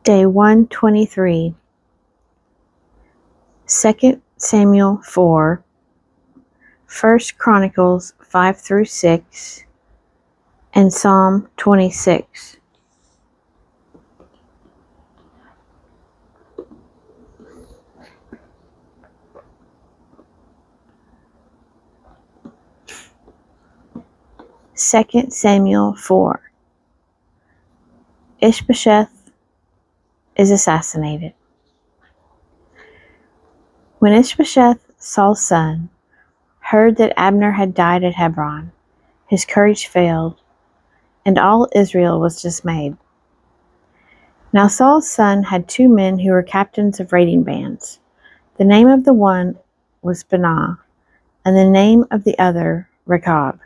Day 123, 2 Samuel 4, 1 Chronicles 5 through 6, and Psalm 26. Second Samuel 4. Ishbosheth is assassinated. When Ishbosheth, Saul's son, heard that Abner had died at Hebron, his courage failed, and all Israel was dismayed. Now Saul's son had 2 men who were captains of raiding bands. The name of the one was Benah, and the name of the other Rechab,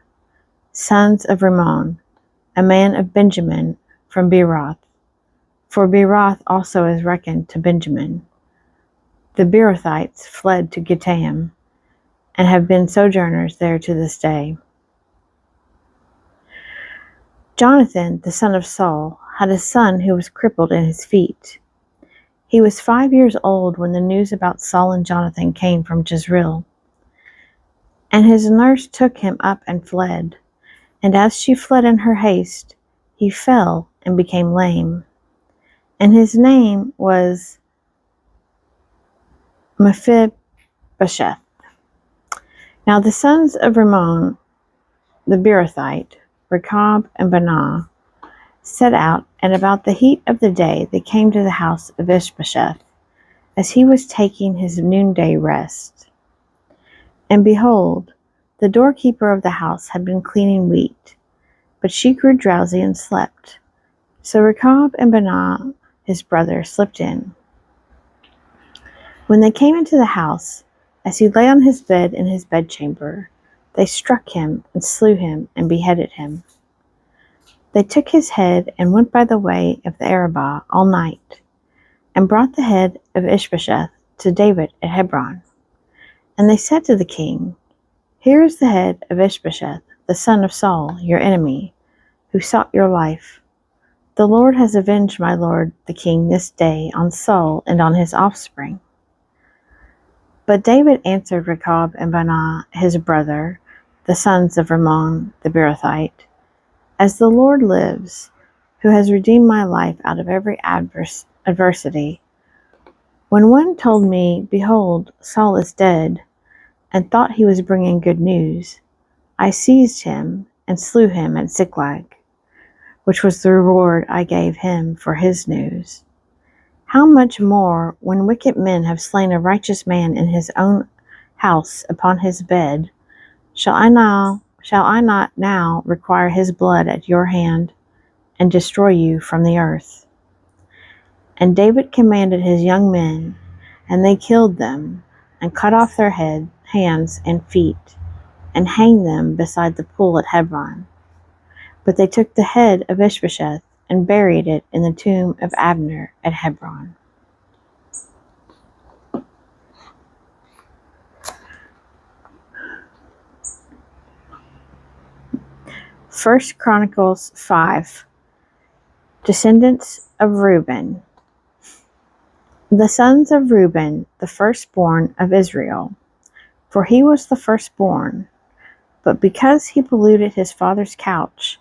sons of Rimmon, a man of Benjamin from Beeroth. For Beeroth also is reckoned to Benjamin. The Beerothites fled to Gittaim, and have been sojourners there to this day. Jonathan, the son of Saul, had a son who was crippled in his feet. He was 5 years old when the news about Saul and Jonathan came from Jezreel. And his nurse took him up and fled. And as she fled in her haste, he fell and became lame. And his name was Mephibosheth. Now the sons of Rimmon, the Beerothite, Rechab and Benah, set out, and about the heat of the day they came to the house of Ishbosheth, as he was taking his noonday rest. And behold, the doorkeeper of the house had been cleaning wheat, but she grew drowsy and slept. So Rechab and Benah, his brother, slipped in. When they came into the house, as he lay on his bed in his bedchamber, they struck him and slew him and beheaded him. They took his head and went by the way of the Arabah all night, and brought the head of Ishbosheth to David at Hebron. And they said to the king, "Here is the head of Ishbosheth, the son of Saul, your enemy, who sought your life. The Lord has avenged my lord the king this day on Saul and on his offspring." But David answered Rechab and Benah, his brother, the sons of Rimmon the Beerothite, "As the Lord lives, who has redeemed my life out of every adversity, when one told me, 'Behold, Saul is dead,' and thought he was bringing good news, I seized him and slew him at Ziklag, which was the reward I gave him for his news. How much more, when wicked men have slain a righteous man in his own house upon his bed, shall I not now require his blood at your hand, and destroy you from the earth?" And David commanded his young men, and they killed them, and cut off their hands and feet, and hanged them beside the pool at Hebron. But they took the head of Ishbosheth, and buried it in the tomb of Abner at Hebron. 1 Chronicles 5. Descendants of Reuben. The sons of Reuben, the firstborn of Israel, for he was the firstborn, but because he polluted his father's couch,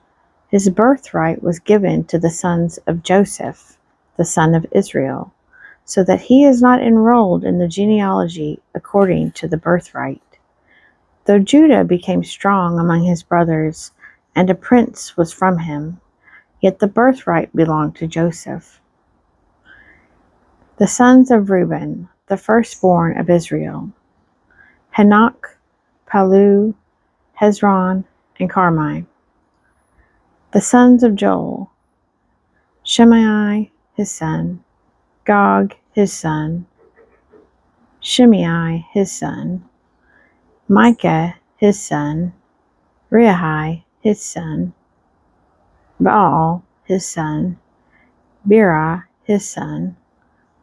his birthright was given to the sons of Joseph, the son of Israel, so that he is not enrolled in the genealogy according to the birthright. Though Judah became strong among his brothers, and a prince was from him, yet the birthright belonged to Joseph. The sons of Reuben, the firstborn of Israel, Hanoch, Palu, Hezron, and Carmi. The sons of Joel, Shimei his son, Gog his son, Shimei his son, Micah his son, Reahi his son, Baal his son, Bera his son,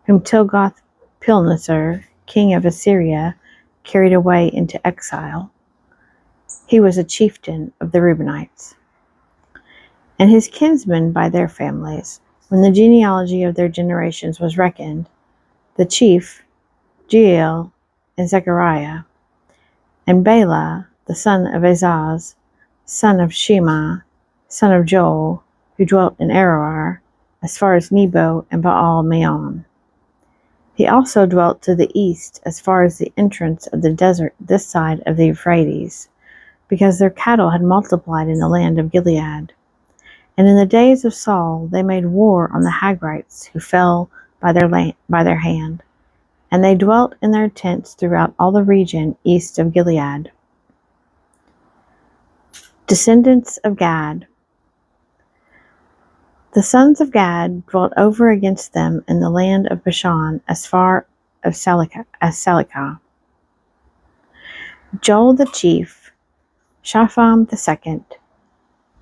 whom Tilgath-Pilneser, king of Assyria, carried away into exile. He was a chieftain of the Reubenites. And his kinsmen by their families, When the genealogy of their generations was reckoned, the chief, Jeiel, and Zechariah, and Bela, the son of Azaz, son of Shema, son of Joel, who dwelt in Aroer, as far as Nebo and Baal-Meon. He also dwelt to the east as far as the entrance of the desert this side of the Euphrates, because their cattle had multiplied in the land of Gilead. And in the days of Saul they made war on the Hagrites who fell by their hand, and they dwelt in their tents throughout all the region east of Gilead. Descendants of Gad. The sons of Gad dwelt over against them in the land of Bashan as far as Salecah. Joel the chief, Shapham the second,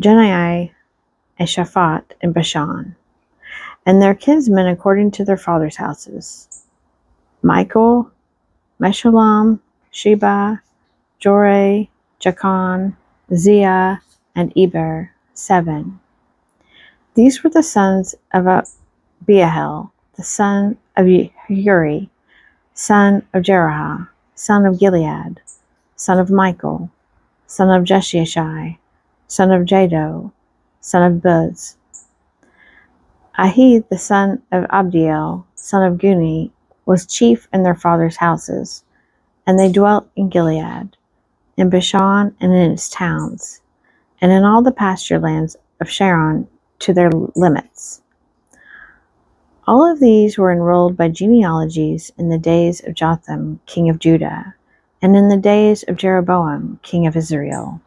Jenai, and Shaphat in Bashan, and their kinsmen according to their fathers' houses: Michael, Meshullam, Sheba, Joreh, Jachan, Ziah, and Eber, 7. These were the sons of Abiahel, the son of Uri, son of Jerah, son of Gilead, son of Michael, son of Jeshishai, son of Jado, son of Buz. Ahid, the son of Abdiel, son of Guni, was chief in their fathers' houses, and they dwelt in Gilead, in Bashan and in its towns, and in all the pasture lands of Sharon to their limits. All of these were enrolled by genealogies in the days of Jotham, king of Judah, and in the days of Jeroboam, king of Israel.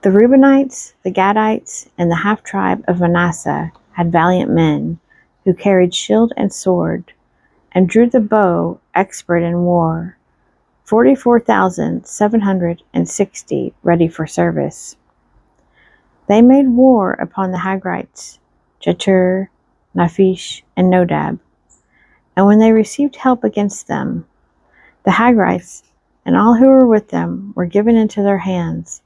The Reubenites, the Gadites, and the half-tribe of Manasseh had valiant men who carried shield and sword, and drew the bow, expert in war, 44,760 ready for service. They made war upon the Hagrites, Jetur, Naphish, and Nodab, and when they received help against them, the Hagrites and all who were with them were given into their hands,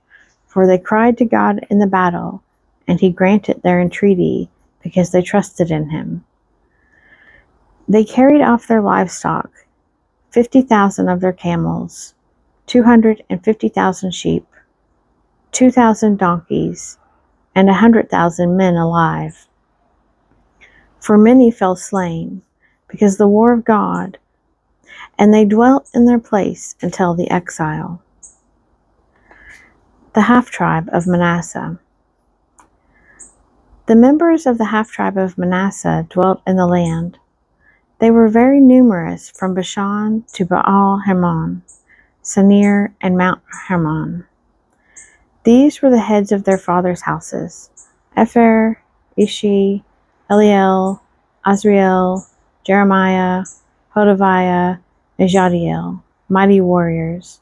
for they cried to God in the battle, and he granted their entreaty, because they trusted in him. They carried off their livestock, 50,000 of their camels, 250,000 sheep, 2,000 donkeys, and 100,000 men alive. For many fell slain, because the war of God, and they dwelt in their place until the exile. The half-tribe of Manasseh. The members of the half-tribe of Manasseh dwelt in the land. They were very numerous from Bashan to Baal-Hermon, Senir, and Mount Hermon. These were the heads of their fathers' houses: Epher, Ishi, Eliel, Azriel, Jeremiah, Hodaviah, and Jadiel, mighty warriors,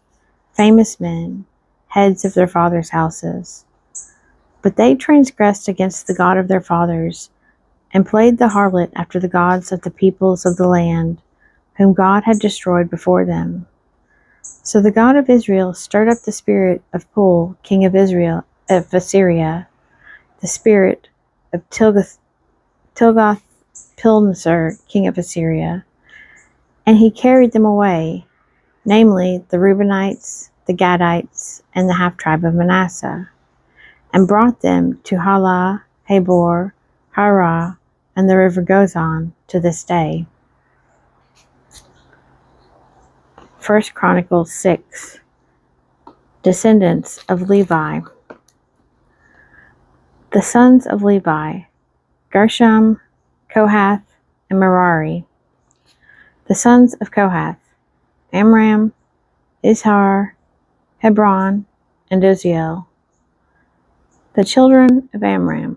famous men, heads of their fathers' houses. But they transgressed against the God of their fathers, and played the harlot after the gods of the peoples of the land, whom God had destroyed before them. So the God of Israel stirred up the spirit of Pul, king of Assyria, the spirit of Tilgath-Pilneser, king of Assyria, and he carried them away, namely the Reubenites, the Gadites, and the half-tribe of Manasseh, and brought them to Halah, Habor, Harah, and the river Gozan to this day. 1 Chronicles 6. Descendants of Levi. The sons of Levi: Gershom, Kohath, and Merari. The sons of Kohath: Amram, Izhar, Hebron, and Uziel. The children of Amram: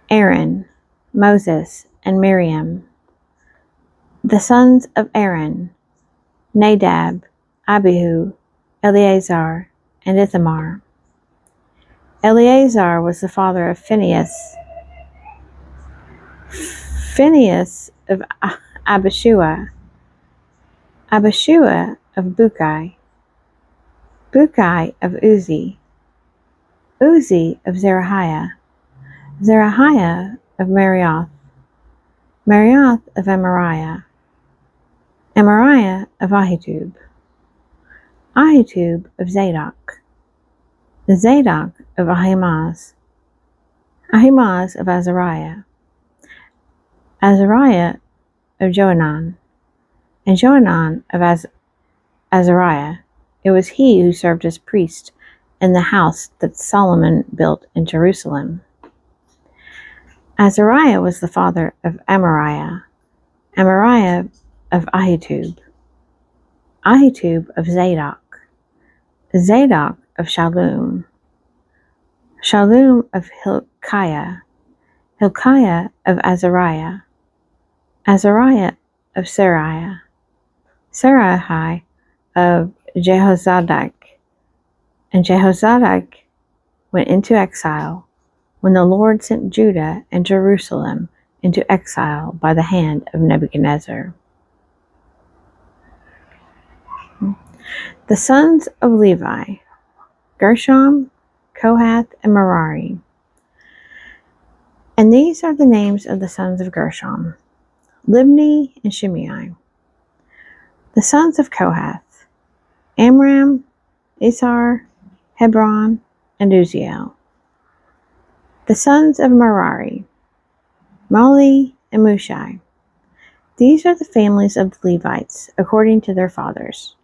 Aaron, Moses, and Miriam. The sons of Aaron: Nadab, Abihu, Eleazar, and Ithamar. Eleazar was the father of Phinehas. Phinehas of Abishua. Abishua of Bukai. Bukai of Uzi. Uzi of Zerahiah. Zerahiah of Marioth, Marioth of Amariah, Amariah of Ahitub, Ahitub of Zadok, Zadok of Ahimaaz, Ahimaaz of Azariah, Azariah of Johanan, and Johanan of Azariah. It was he who served as priest in the house that Solomon built in Jerusalem. Azariah was the father of Amariah, Amariah of Ahitub, Ahitub of Zadok, Zadok of Shallum, Shallum of Hilkiah, Hilkiah of Azariah, Azariah of Seraiah, Seraiah of Jehozadak, and Jehozadak went into exile when the Lord sent Judah and Jerusalem into exile by the hand of Nebuchadnezzar. The sons of Levi, Gershom, Kohath, and Merari. And these are the names of the sons of Gershom, Libni and Shimei. The sons of Kohath, Amram, Isar, Hebron, and Uziel. The sons of Merari, Mali and Mushai. These are the families of the Levites, according to their fathers.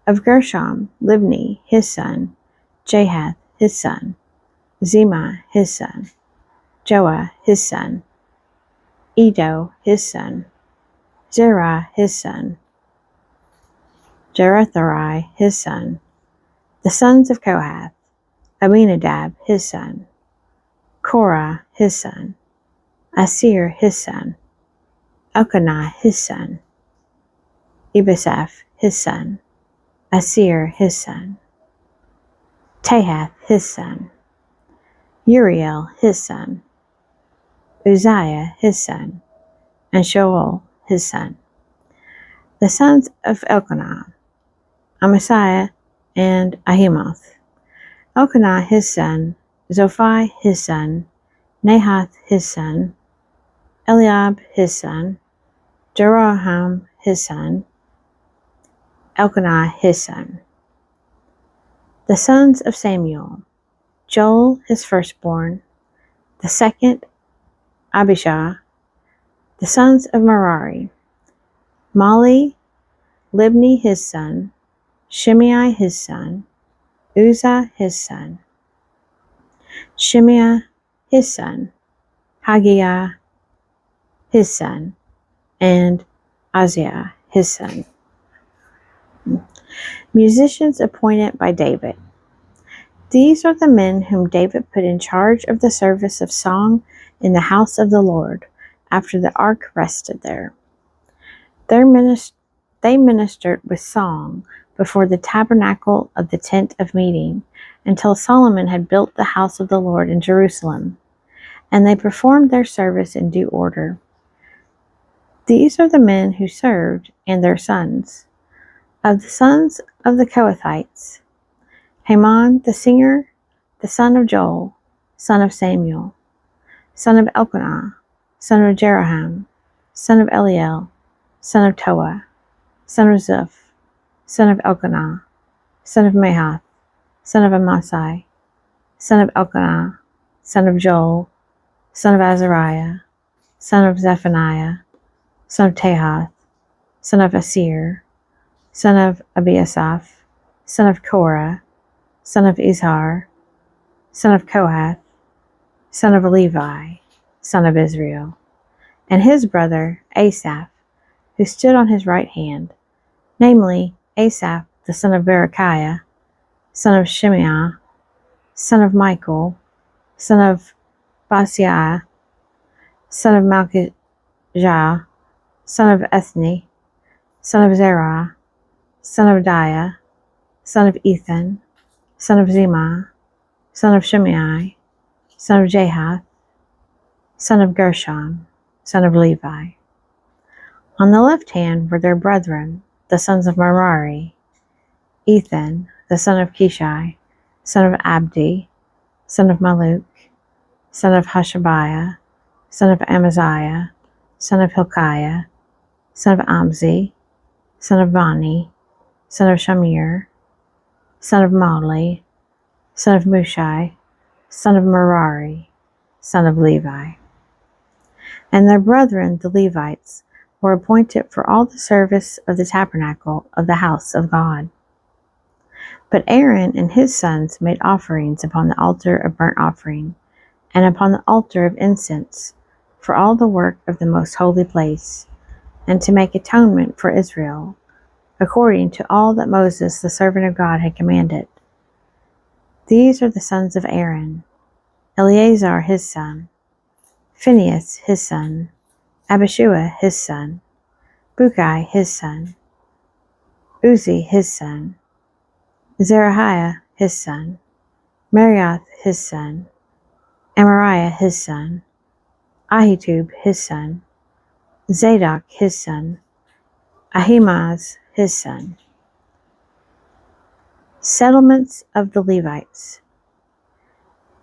Of Gershom, Libni, his son, Jahath, his son, Zima, his son, Joah, his son, Edo, his son, Zerah, his son, Jeretharai, his son. The sons of Kohath, Aminadab, his son, Korah, his son, Asir, his son, Elkanah, his son, Ebasaph, his son, Asir, his son, Tahath, his son, Uriel, his son, Uzziah, his son, and Shoal, his son. The sons of Elkanah, Amasaiah, and Ahimoth. Elkanah, his son, Zophai, his son, Nahath, his son, Eliab, his son, Jeroham, his son, Elkanah, his son. The sons of Samuel, Joel, his firstborn, the second, Abishah. The sons of Merari, Mali, Libni, his son, Shimei, his son, Uzzah, his son, Shimei, his son, Haggiah, his son, and Azziah, his son. Musicians appointed by David. These are the men whom David put in charge of the service of song in the house of the Lord, after the ark rested there. They ministered with song before the tabernacle of the tent of meeting, until Solomon had built the house of the Lord in Jerusalem, and they performed their service in due order. These are the men who served, and their sons. Of the sons of the Kohathites, Heman the singer, the son of Joel, son of Samuel, son of Elkanah, son of Jeroham, son of Eliel, son of Toah, son of Zuph, son of Elkanah, son of Mahath, son of Amasai, son of Elkanah, son of Joel, son of Azariah, son of Zephaniah, son of Tahath, son of Asir, son of Abiasaph, son of Korah, son of Izhar, son of Kohath, son of Levi, son of Israel, and his brother Asaph, who stood on his right hand, namely Asaph the son of Berechiah, son of Shimei, son of Michael, son of Basiah, son of Malchijah, son of Ethni, son of Zerah, son of Diah, son of Ethan, son of Zima, son of Shimei, son of Jahath, son of Gershom, son of Levi. On the left hand were their brethren, the sons of Merari, Ethan, the son of Kishai, son of Abdi, son of Maluk, son of Hashabiah, son of Amaziah, son of Hilkiah, son of Amzi, son of Bani, son of Shamir, son of Mali, son of Mushai, son of Merari, son of Levi. And their brethren, the Levites, were appointed for all the service of the tabernacle of the house of God. But Aaron and his sons made offerings upon the altar of burnt offering, and upon the altar of incense, for all the work of the most holy place, and to make atonement for Israel, according to all that Moses the servant of God had commanded. These are the sons of Aaron: Eleazar his son, Phinehas his son, Abishua his son, Bukai his son, Uzi his son, Zerahiah his son, Marioth his son, Amariah his son, Ahitub his son, Zadok his son, Ahimaaz his son. Settlements of the Levites.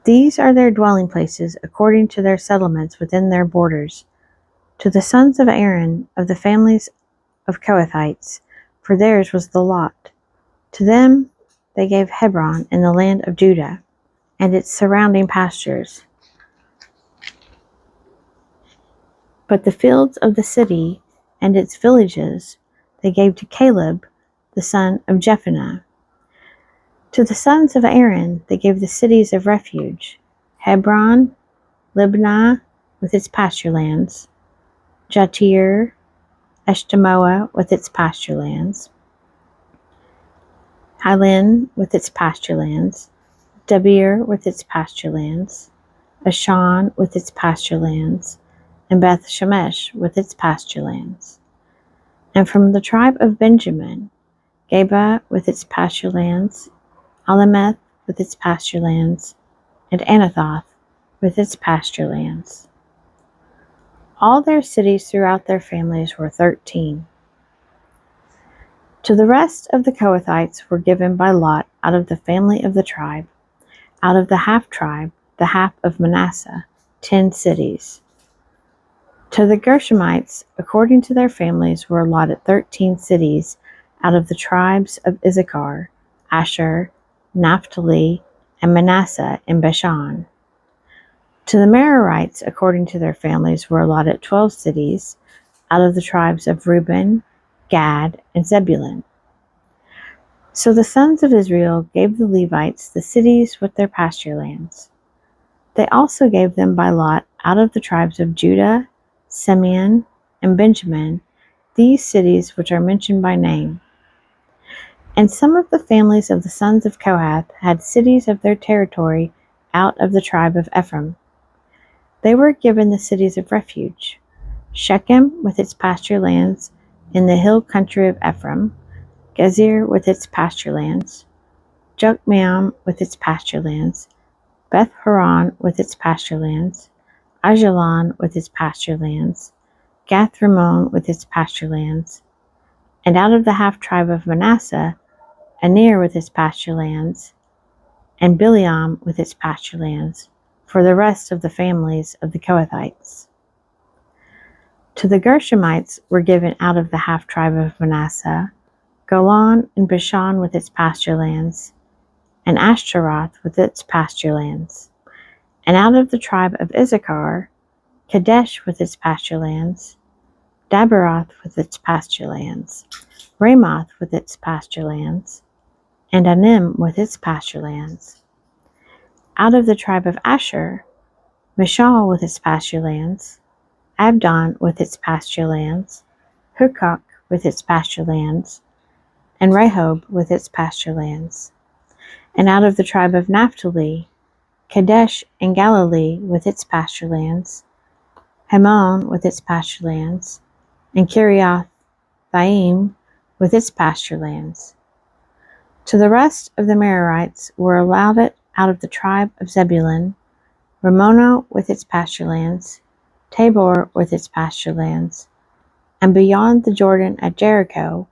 These are their dwelling places according to their settlements within their borders. To the sons of Aaron of the families of Kohathites, for theirs was the lot. To them they gave Hebron in the land of Judah, and its surrounding pastures. But the fields of the city and its villages they gave to Caleb, the son of Jephunneh. To the sons of Aaron they gave the cities of refuge: Hebron, Libnah with its pasture lands, Jatir, Eshtemoa with its pasture lands, Hilen with its pasture lands, Debir with its pasture lands, Ashan with its pasture lands, and Beth Shemesh with its pasture lands. And from the tribe of Benjamin, Geba with its pasture lands, Alameth with its pasture lands, and Anathoth with its pasture lands. All their cities throughout their families were 13. To the rest of the Kohathites were given by lot out of the family of the tribe, out of the half-tribe, the half of Manasseh, 10 cities. To the Gershomites, according to their families, were allotted 13 cities out of the tribes of Issachar, Asher, Naphtali, and Manasseh in Bashan. To the Merarites, according to their families, were allotted 12 cities out of the tribes of Reuben, Gad, and Zebulun. So the sons of Israel gave the Levites the cities with their pasture lands. They also gave them by lot out of the tribes of Judah, Simeon, and Benjamin these cities which are mentioned by name. And some of the families of the sons of Kohath had cities of their territory out of the tribe of Ephraim. They were given the cities of refuge: Shechem with its pasture lands in the hill country of Ephraim, Gezer with its pasture lands, Jokmeam with its pasture lands, Beth Horon with its pasture lands, Ajalon with its pasture lands, Gath Rimmon with its pasture lands, and out of the half-tribe of Manasseh, Anir with its pasture lands, and Bileam with its pasture lands, for the rest of the families of the Kohathites. To the Gershomites were given out of the half-tribe of Manasseh, Golan and Bashan with its pasture lands, and Ashtaroth with its pasture lands. And out of the tribe of Issachar, Kadesh with its pasture lands, Daberoth with its pasture lands, Ramoth with its pasture lands, and Anim with its pasture lands. Out of the tribe of Asher, Mishal with its pasture lands, Abdon with its pasture lands, Hukok with its pasture lands, and Rehob with its pasture lands. And out of the tribe of Naphtali, Kadesh and Galilee with its pasture lands, Hemon with its pasture lands, and Kiriath-Thaim with its pasture lands. To the rest of the Merarites were allotted out of the tribe of Zebulun, Ramona with its pasture lands, Tabor with its pasture lands, and beyond the Jordan at Jericho,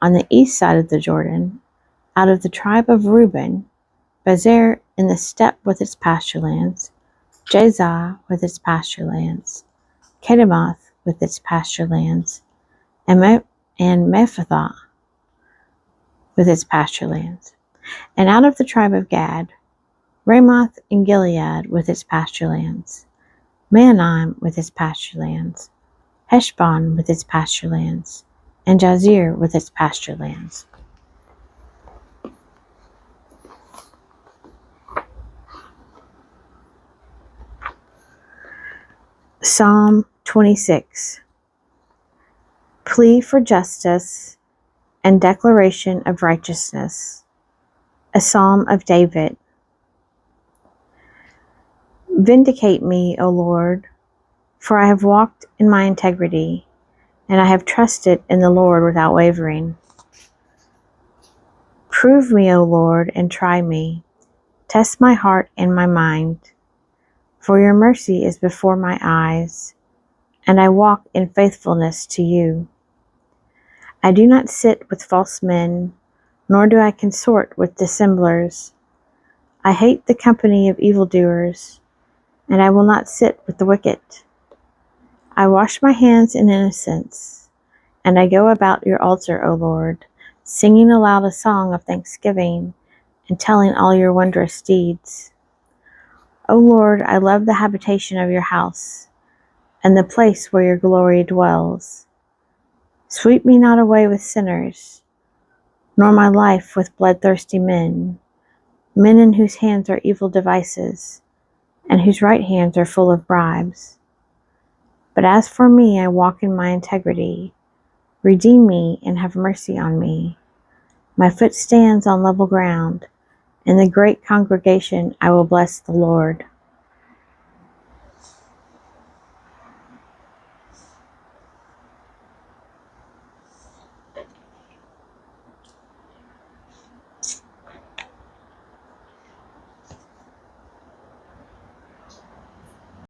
on the east side of the Jordan, out of the tribe of Reuben, Bezer in the steppe with its pasture lands, Jazah with its pasture lands, Kedemoth with its pasture lands, and Mephathah with its pasture lands. And out of the tribe of Gad, Ramoth and Gilead with its pasture lands, Mahanaim with its pasture lands, Heshbon with its pasture lands, and Jazer with its pasture lands. Psalm 26. Plea for justice and declaration of righteousness. A psalm of David. Vindicate me, O Lord, for I have walked in my integrity, and I have trusted in the Lord without wavering. Prove me, O Lord, and try me. Test my heart and my mind. For your mercy is before my eyes, and I walk in faithfulness to you. I do not sit with false men, nor do I consort with dissemblers. I hate the company of evildoers, and I will not sit with the wicked. I wash my hands in innocence, and I go about your altar, O Lord, singing aloud a song of thanksgiving and telling all your wondrous deeds. O Lord, I love the habitation of your house and the place where your glory dwells. Sweep me not away with sinners, nor my life with bloodthirsty men, men in whose hands are evil devices, and whose right hands are full of bribes. But as for me, I walk in my integrity. Redeem me and have mercy on me. My foot stands on level ground. In the great congregation I will bless the Lord.